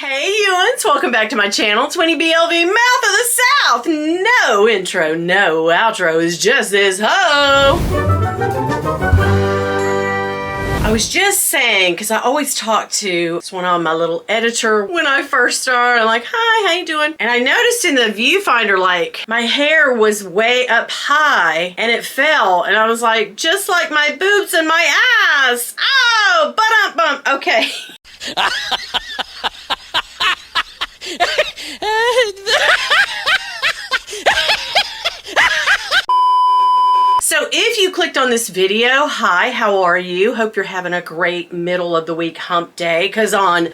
Hey Ewans, welcome back to my channel. It's Winnie BLV, Mouth of the South. No intro, no outro, is just this ho. I was just saying, because I always talk to one on my little editor when I first started. I'm like, hi, how you doing? And I noticed in the viewfinder, like, my hair was way up high and it fell. And I was like, just like my boobs and my ass. Oh, bump. Okay. So if you clicked on this video, hi, how are you? Hope you're having a great middle of the week hump day, because on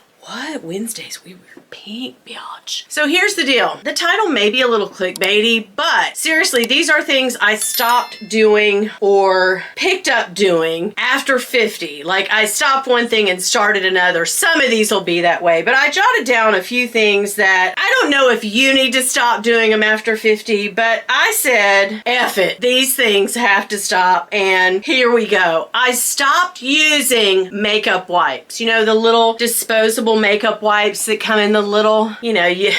Wednesdays we wear pink, biatch. So here's the deal. The title may be a little clickbaity, but seriously, these are things I stopped doing or picked up doing after 50. Like, I stopped one thing and started another. Some of these will be that way, but I jotted down a few things that I don't know if you need to stop doing them after 50, but I said, F it. These things have to stop, and here we go. I stopped using makeup wipes. You know, the little disposable makeup wipes that come in the little, you know, you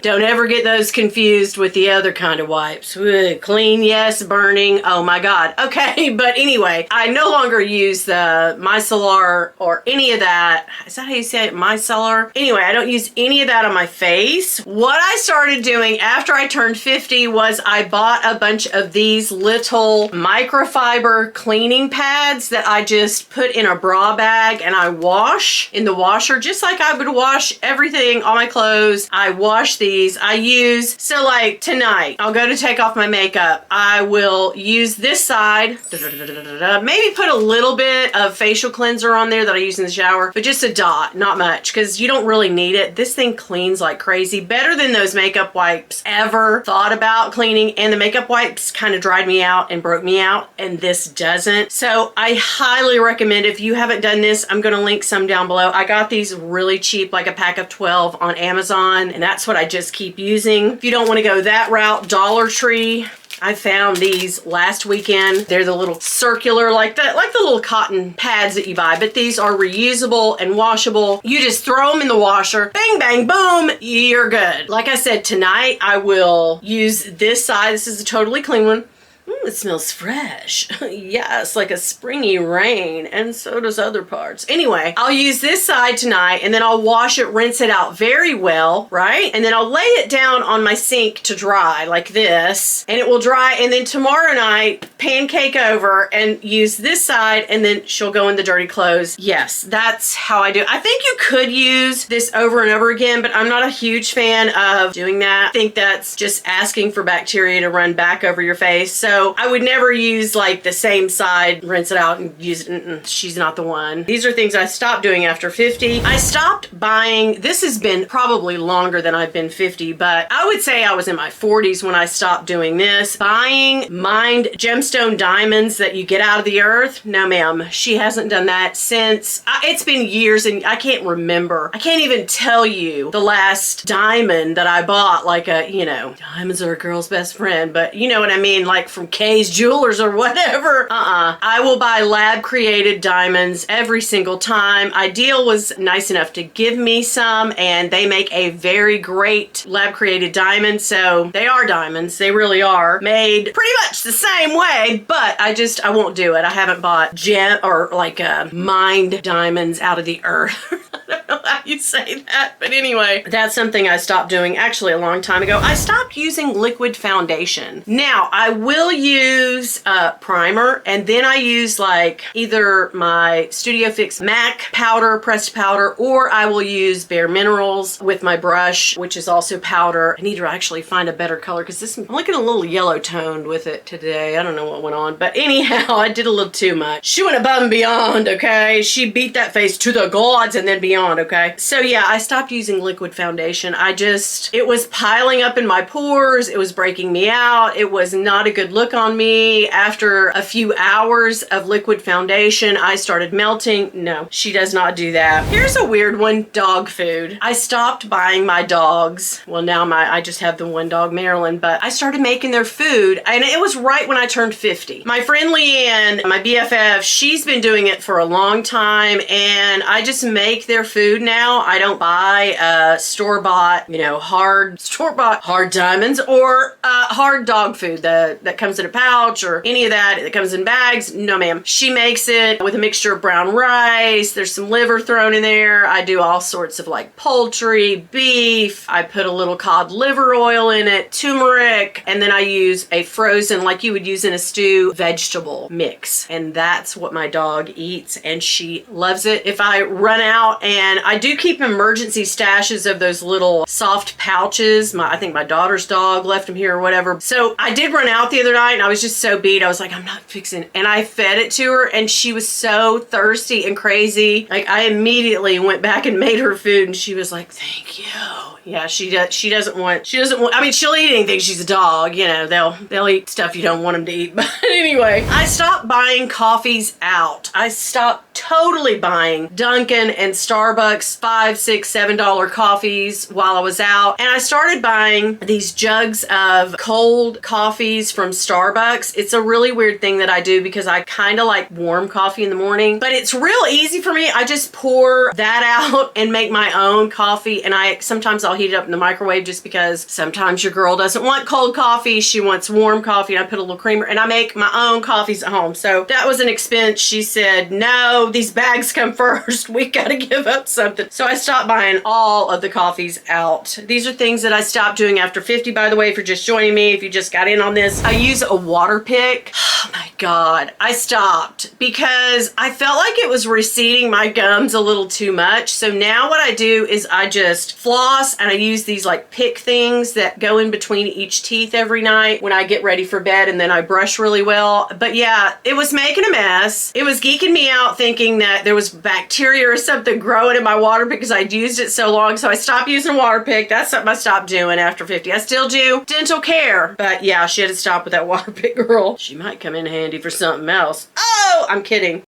don't ever get those confused with the other kind of wipes. Ugh, clean, yes, burning, oh my god. Okay, but anyway, I no longer use the micellar or any of that. Is that how you say it, micellar? Anyway, I don't use any of that on my face. What I started doing after I turned 50 was I bought a bunch of these little microfiber cleaning pads that I just put in a bra bag and I wash in the washer just like I would wash everything, all my clothes. I wash these. I use, so like tonight, I'll go to take off my makeup. I will use this side, maybe put a little bit of facial cleanser on there that I use in the shower, but just a dot, not much, because you don't really need it. This thing cleans like crazy, better than those makeup wipes ever thought about cleaning, and the makeup wipes kind of dried me out and broke me out, and this doesn't. So I highly recommend, if you haven't done this, I'm going to link some down below. I got these really cheap, like a pack of 12 on Amazon, and that's what I just keep using. If you don't want to go that route, Dollar Tree, I found these last weekend. They're the little circular, like the little cotton pads that you buy, but these are reusable and washable. You just throw them in the washer, bang, bang, boom, you're good. Like I said, tonight I will use this side. This is a totally clean one. It smells fresh. Yes, like a springy rain, and so does other parts. Anyway, I'll use this side tonight, and then I'll wash it, rinse it out very well, right? And then I'll lay it down on my sink to dry like this, and it will dry, and then tomorrow night, pancake over and use this side, and then she'll go in the dirty clothes. Yes, that's how I do it. I think you could use this over and over again, but I'm not a huge fan of doing that. I think that's just asking for bacteria to run back over your face. So I would never use like the same side, rinse it out and use it. She's not the one. These are things I stopped doing after 50. I stopped buying, this has been probably longer than I've been 50, but I would say I was in my 40s when I stopped doing this. Buying mined gemstone diamonds that you get out of the earth. No ma'am, she hasn't done that since, it's been years, and I can't remember. I can't even tell you the last diamond that I bought, like a, you know, diamonds are a girl's best friend, but you know what I mean, like from Kay's Jewelers or whatever. I will buy lab created diamonds every single time. Ideal was nice enough to give me some, and they make a very great lab created diamond. So they are diamonds. They really are made pretty much the same way, but I won't do it. I haven't bought gem or like mined diamonds out of the earth. I don't know how you say that, but anyway, that's something I stopped doing actually a long time ago. I stopped using liquid foundation. Now I will use primer, and then I use like either my Studio Fix MAC powder, pressed powder, or I will use Bare Minerals with my brush, which is also powder. I need to actually find a better color, because this, I'm looking a little yellow toned with it today. I don't know what went on, but anyhow, I did a little too much. She went above and beyond, okay? She beat that face to the gods and then beyond, okay? So yeah, I stopped using liquid foundation. It was piling up in my pores. It was breaking me out. It was not a good look on me after a few hours of liquid foundation. I started melting. No, she does not do that. Here's a weird one, dog food. I stopped buying my dogs. Well, now I just have the one dog, Marilyn, but I started making their food, and it was right when I turned 50. My friend Leanne, my BFF, she's been doing it for a long time, and I just make their food now. I don't buy store-bought, you know, store-bought hard diamonds or hard dog food that comes in a pouch or any of that comes in bags. No, ma'am. She makes it with a mixture of brown rice. There's some liver thrown in there. I do all sorts of like poultry, beef. I put a little cod liver oil in it, turmeric, and then I use a frozen, like you would use in a stew, vegetable mix. And that's what my dog eats, and she loves it. If I run out, and I do keep emergency stashes of those little soft pouches. I think my daughter's dog left them here or whatever. So I did run out the other night, and I was just so beat. I was like, I'm not fixing it. And I fed it to her, and she was so thirsty and crazy. Like, I immediately went back and made her food, and she was like, thank you. Yeah, she doesn't want, I mean, she'll eat anything. She's a dog, you know, they'll eat stuff you don't want them to eat. But anyway, I stopped buying coffees out. I stopped totally buying Dunkin' and Starbucks $5, $6, $7 coffees while I was out. And I started buying these jugs of cold coffees from Starbucks. It's a really weird thing that I do because I kind of like warm coffee in the morning, but it's real easy for me. I just pour that out and make my own coffee. And sometimes I'll heat it up in the microwave just because sometimes your girl doesn't want cold coffee. She wants warm coffee, and I put a little creamer, and I make my own coffees at home. So that was an expense. She said, no, these bags come first. We got to give up something. So I stopped buying all of the coffees out. These are things that I stopped doing after 50, by the way, if you're just joining me, if you just got in on this. I use a water pick. Oh my God. I stopped because I felt like it was receding my gums a little too much. So now what I do is I just floss, and I use these like pick things that go in between each teeth every night when I get ready for bed, and then I brush really well. But yeah, it was making a mess. It was geeking me out thinking that there was bacteria or something growing in my water pick because I'd used it so long. So I stopped using a water pick. That's something I stopped doing after 50. I still do dental care, but yeah, she had to stop with that water pick, girl. She might come in handy for something else. Oh, I'm kidding.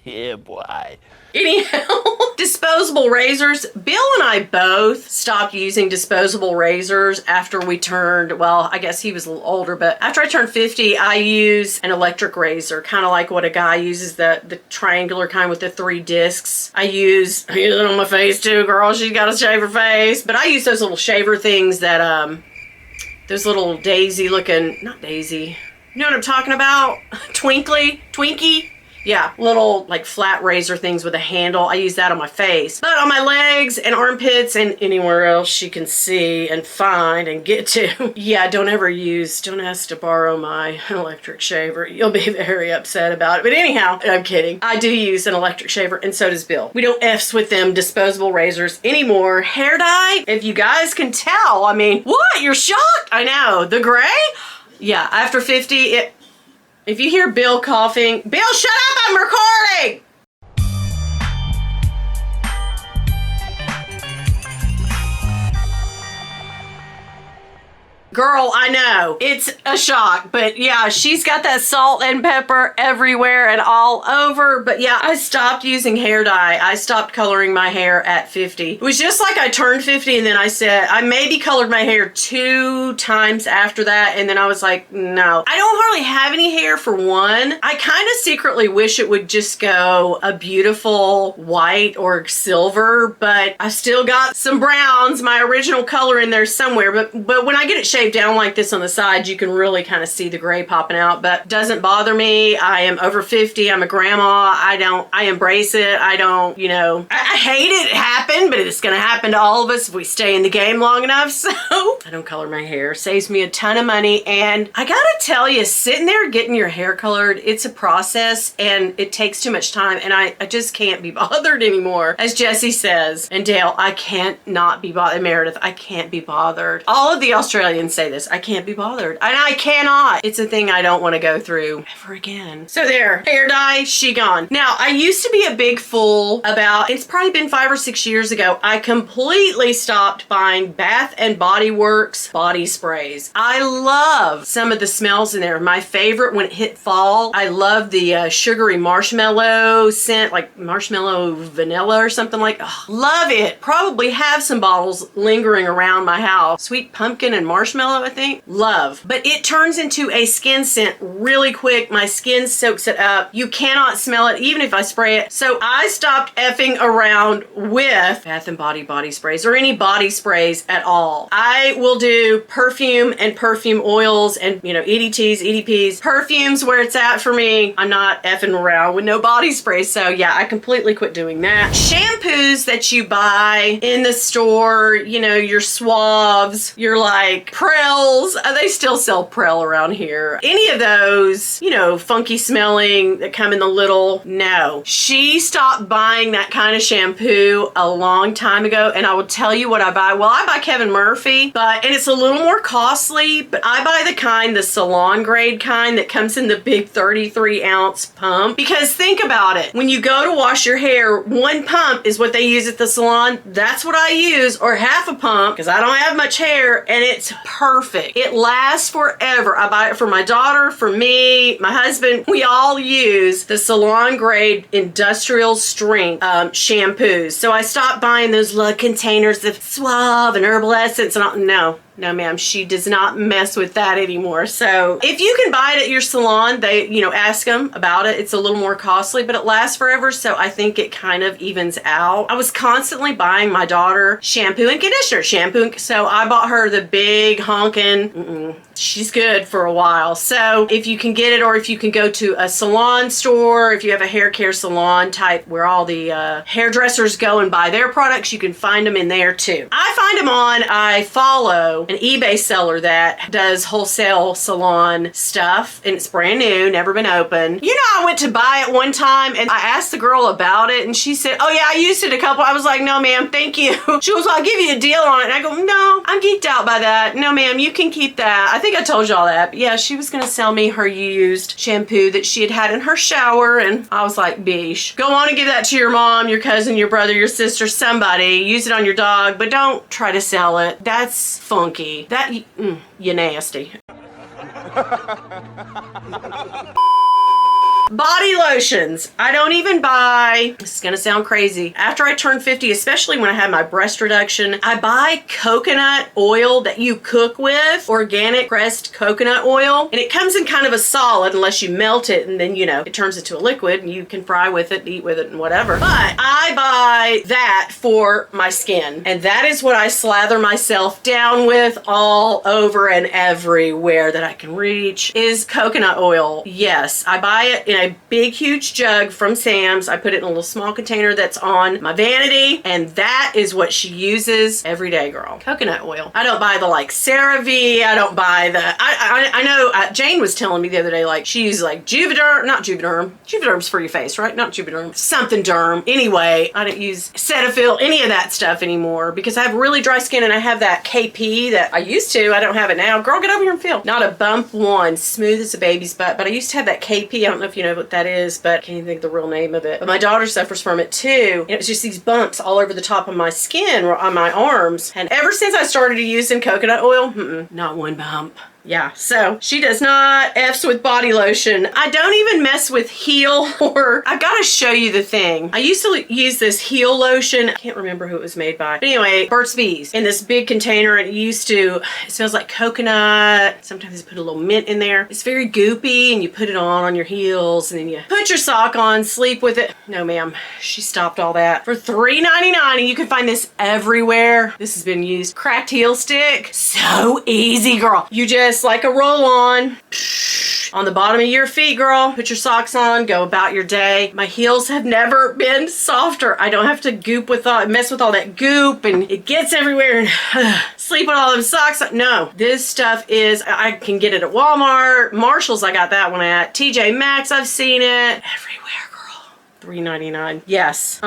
Yeah, boy. Anyhow, disposable razors. Bill and I both stopped using disposable razors after we turned, well, I guess he was a little older, but after I turned 50, I use an electric razor, kind of like what a guy uses, the triangular kind with the 3 discs. I use it on my face too, girl. She's got to shave her face. But I use those little shaver things that, those little daisy looking, not daisy, you know what I'm talking about? Twinkie? Yeah, little like flat razor things with a handle. I use that on my face. But on my legs and armpits and anywhere else she can see and find and get to. Yeah, don't ask to borrow my electric shaver. You'll be very upset about it. But anyhow, I'm kidding. I do use an electric shaver, and so does Bill. We don't F's with them disposable razors anymore. Hair dye, if you guys can tell, I mean, what? You're shocked? I know. The gray? Yeah, after 50, if you hear Bill coughing, Bill, shut up, I'm recording! Girl, I know. It's a shock, but yeah, she's got that salt and pepper everywhere and all over. But yeah, I stopped using hair dye. I stopped coloring my hair at 50. It was just like I turned 50, and then I said, I maybe colored my hair 2 times after that, and then I was like, no. I don't hardly have any hair, for one. I kind of secretly wish it would just go a beautiful white or silver, but I still got some browns, my original color in there somewhere. But when I get it shaved down like this on the side, you can really kind of see the gray popping out, but doesn't bother me. I am over 50. I'm a grandma. I embrace it. I don't, you know, I hate it happened, but it's going to happen to all of us if we stay in the game long enough. So I don't color my hair. Saves me a ton of money. And I gotta tell you, sitting there getting your hair colored, it's a process, and it takes too much time, and I just can't be bothered anymore. As Jessie says, and Dale, I can't not be bothered. Meredith, I can't be bothered. All of the Australians say this. I can't be bothered. And I cannot. It's a thing I don't want to go through ever again. So there, hair dye, she gone. Now, I used to be a big fool about, it's probably been 5 or 6 years ago, I completely stopped buying Bath and Body Works body sprays. I love some of the smells in there. My favorite when it hit fall, I love the sugary marshmallow scent, like marshmallow vanilla or something like that. Love it. Probably have some bottles lingering around my house. Sweet pumpkin and marshmallow, I think. Love. But it turns into a skin scent really quick. My skin soaks it up. You cannot smell it even if I spray it. So I stopped effing around with Bath and Body body sprays or any body sprays at all. I will do perfume and perfume oils and, you know, EDTs, EDPs. Perfume's where it's at for me. I'm not effing around with no body sprays. So yeah, I completely quit doing that. Shampoos that you buy in the store, you know, your Suaves, your like Prels. They still sell Prel around here. Any of those, you know, funky smelling that come in the little, no. She stopped buying that kind of shampoo a long time ago, and I will tell you what I buy. Well, I buy Kevin Murphy, and it's a little more costly, but I buy the kind, the salon grade kind that comes in the big 33-ounce pump. Because think about it, when you go to wash your hair, 1 pump is what they use at the salon. That's what I use, or half a pump, because I don't have much hair, and it's perfect. It lasts forever. I buy it for my daughter, for me, my husband. We all use the salon grade industrial strength shampoos. So I stopped buying those little containers of Suave and Herbal Essence and all. No, ma'am, she does not mess with that anymore. So if you can buy it at your salon, they, you know, ask them about it. It's a little more costly, but it lasts forever. So I think it kind of evens out. I was constantly buying my daughter shampoo and conditioner, so I bought her the big honkin', she's good for a while. So if you can get it, or if you can go to a salon store, if you have a hair care salon type where all the hairdressers go and buy their products, you can find them in there too. I follow an eBay seller that does wholesale salon stuff, and it's brand new, never been opened. You know, I went to buy it one time and I asked the girl about it and she said, oh yeah, I used it a couple. I was like, no ma'am, thank you. She was like, I'll give you a deal on it. And I go, no, I'm geeked out by that. No ma'am, you can keep that. I think I told y'all that. But yeah, she was gonna sell me her used shampoo that she had in her shower, and I was like, beesh. Go on and give that to your mom, your cousin, your brother, your sister, somebody. Use it on your dog, but don't try to sell it. That's funky. That, you nasty. Body lotions. I don't even buy, this is gonna sound crazy, after I turn 50, especially when I have my breast reduction, I buy coconut oil that you cook with, organic pressed coconut oil, and it comes in kind of a solid unless you melt it, and then, you know, it turns into a liquid and you can fry with it, eat with it, and whatever. But I buy that for my skin, and that is what I slather myself down with all over and everywhere that I can reach, is coconut oil. Yes, I buy it in a big huge jug from Sam's. I put it in a little small container that's on my vanity, and that is what she uses every day, girl. Coconut oil. I don't buy the like CeraVe. I don't buy the, I know Jane was telling me the other day, like she uses like Juvederm, not Juvederm. Juvederm's for your face, right? Not Juvederm. Something derm. Anyway, I don't use Cetaphil, any of that stuff anymore because I have really dry skin and I have that KP that I used to. I don't have it now. Girl, get over here and feel. Not a bump one. Smooth as a baby's butt, but I used to have that KP. I don't know if you know what that is, but I can't even think the real name of it. But my daughter suffers from it too. And it was just these bumps all over the top of my skin or on my arms. And ever since I started using coconut oil, not one bump. Yeah, so she does not F's with body lotion. I don't even mess with heel, or I gotta show you the thing. I used to use this heel lotion. I can't remember who it was made by. But anyway, Burt's Bees in this big container. And it smells like coconut. Sometimes you put a little mint in there. It's very goopy and you put it on your heels and then you put your sock on, sleep with it. No ma'am, she stopped all that. For $3.99, and you can find this everywhere. This has been used. Cracked heel stick. So easy, girl. You just like a roll-on on the bottom of your feet, girl. Put your socks on, go about your day. My heels have never been softer. I don't have to mess with all that goop and it gets everywhere and sleep with all them socks. No, this stuff is, I can get it at Walmart, Marshall's, I got that one at TJ Maxx, I've seen it everywhere, girl. $3.99. Yes.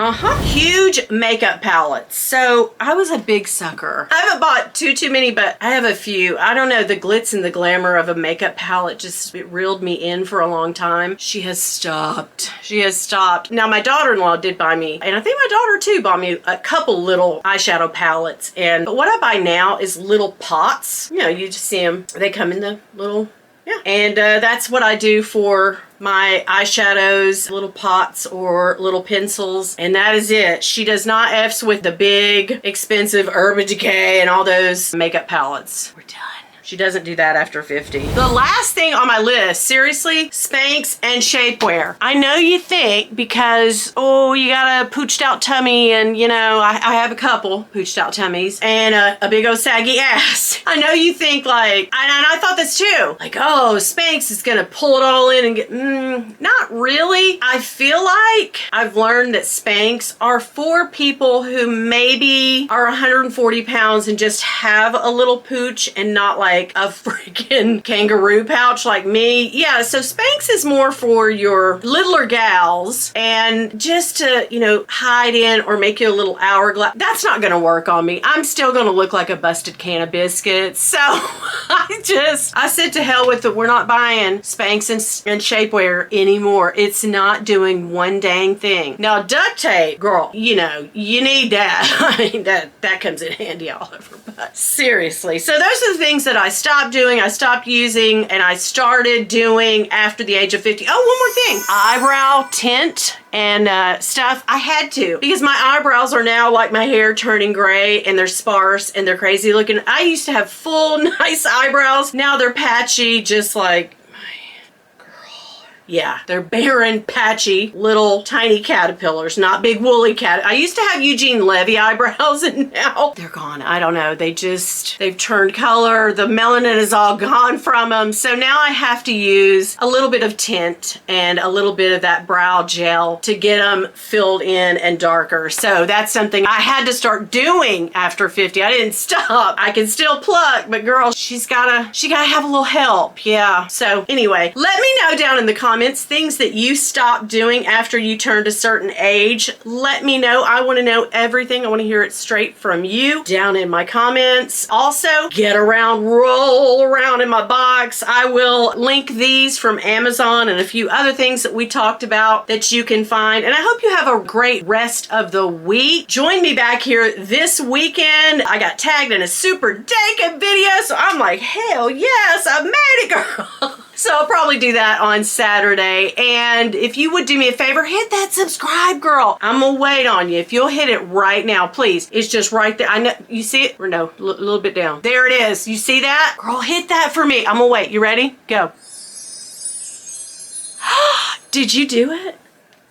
Huge makeup palettes. So I was a big sucker. I haven't bought too many, but I have a few. I don't know, the glitz and the glamour of a makeup palette just, it reeled me in for a long time. She has stopped. She has stopped. Now my daughter-in-law did buy me, and I think my daughter too bought me a couple little eyeshadow palettes. But what I buy now is little pots. You know, you just see them. They come in the little, yeah. And that's what I do for my eyeshadows, little pots or little pencils, and that is it. She does not F's with the big, expensive Urban Decay and all those makeup palettes. We're done. She doesn't do that after 50. The last thing on my list, seriously, Spanx and Shapewear. I know you think because, oh, you got a pooched out tummy and, you know, I have a couple pooched out tummies and a big old saggy ass. I know you think like, and I thought this too, like, oh, Spanx is gonna pull it all in and get, not really. I feel like I've learned that Spanx are for people who maybe are 140 pounds and just have a little pooch and not like a freaking kangaroo pouch like me. Yeah, so Spanx is more for your littler gals and just to, you know, hide in or make you a little hourglass. That's not gonna work on me. I'm still gonna look like a busted can of biscuits. So I said to hell with it. We're not buying Spanx and Shapewear anymore. It's not doing one dang thing. Now duct tape, girl, you know, you need that. I mean, that comes in handy all over, but seriously. So those are the things that I stopped doing, I stopped using, and I started doing after the age of 50. Oh, one more thing. Eyebrow tint and stuff. I had to because my eyebrows are now like my hair turning gray and they're sparse and they're crazy looking. I used to have full nice eyebrows. Now they're patchy, just like yeah, they're barren, patchy, little tiny caterpillars, not big woolly cat. I used to have Eugene Levy eyebrows and now they're gone. I don't know. They've turned color. The melanin is all gone from them. So now I have to use a little bit of tint and a little bit of that brow gel to get them filled in and darker. So that's something I had to start doing after 50. I didn't stop. I can still pluck, but girl, she gotta have a little help. Yeah. So anyway, let me know down in the comments things that you stopped doing after you turned a certain age. Let me know. I want to know everything. I want to hear it straight from you down in my comments. Also, roll around in my box. I will link these from Amazon and a few other things that we talked about that you can find. And I hope you have a great rest of the week. Join me back here this weekend. I got tagged in a super dank video, so I'm like, hell yes, I made it, girl. So I'll probably do that on Saturday. And if you would do me a favor, hit that subscribe, girl. I'm gonna wait on you. If you'll hit it right now, please. It's just right there. I know, you see it? Or no, a little bit down. There it is. You see that? Girl, hit that for me. I'm gonna wait. You ready? Go. Did you do it?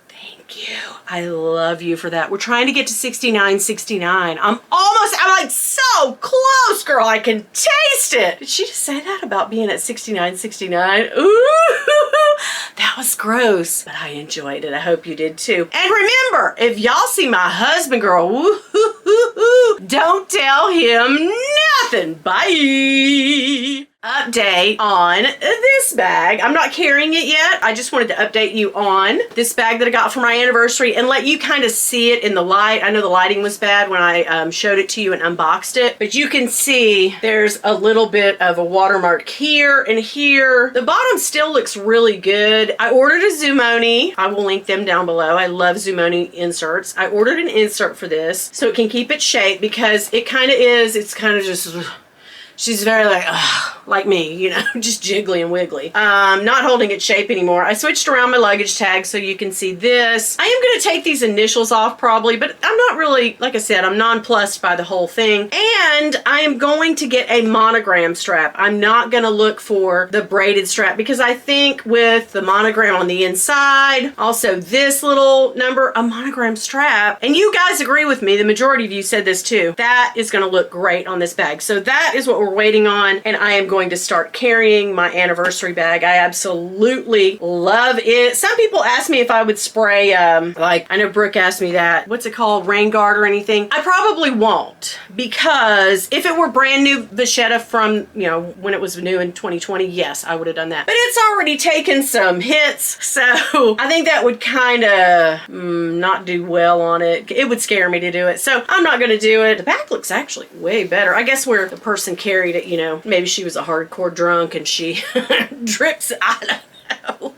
Thank you. I love you for that. We're trying to get to 69.69. I'm like so close, girl. I can taste it. Did she just say that about being at 69.69? Ooh, that was gross, but I enjoyed it. I hope you did too. And remember, if y'all see my husband, girl, don't tell him nothing. Bye. Update on this bag. I'm not carrying it yet. I just wanted to update you on this bag that I got for my anniversary and let you kind of see it in the light. I know the lighting was bad when I showed it to you and unboxed it, but you can see there's a little bit of a watermark here and here. The bottom still looks really good. I ordered a Zumoni. I will link them down below. I love Zumoni inserts. I ordered an insert for this so it can keep its shape because it kind of is, it's kind of just, she's very like me, you know, just jiggly and wiggly. Not holding its shape anymore. I switched around my luggage tag so you can see this. I am going to take these initials off probably, but I'm not really, like I said, I'm nonplussed by the whole thing. And I am going to get a monogram strap. I'm not going to look for the braided strap because I think with the monogram on the inside, also this little number, a monogram strap, and you guys agree with me, the majority of you said this too, that is going to look great on this bag. So that is what we're waiting on, and I am going to start carrying my anniversary bag. I absolutely love it. Some people ask me if I would spray, like, I know Brooke asked me that, what's it called, rain guard or anything. I probably won't, because if it were brand new Vachetta from, you know, when it was new in 2020, yes, I would have done that. But it's already taken some hits, so I think that would kind of not do well on it. It would scare me to do it, so I'm not going to do it. The back looks actually way better. I guess where the person carried it, you know, maybe she was a hardcore drunk and she drips. I don't know.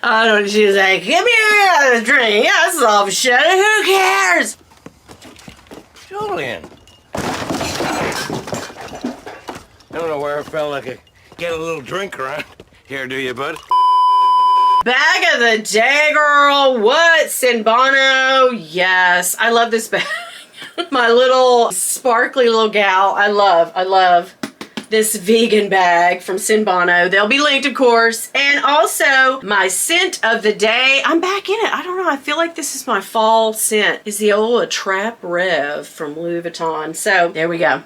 I don't know. She was like, give me a drink. Yeah, this is all Vachetta. Who cares? Julian. I don't know where I felt like I get a little drink around here, do you, bud? Bag of the day, girl. What? SINBONO. Yes. I love this bag. My little sparkly little gal. I love this vegan bag from SINBONO. They'll be linked, of course. And also my scent of the day. I'm back in it. I don't know. I feel like this is my fall scent. Is the old Trap Rev from Louis Vuitton. So there we go.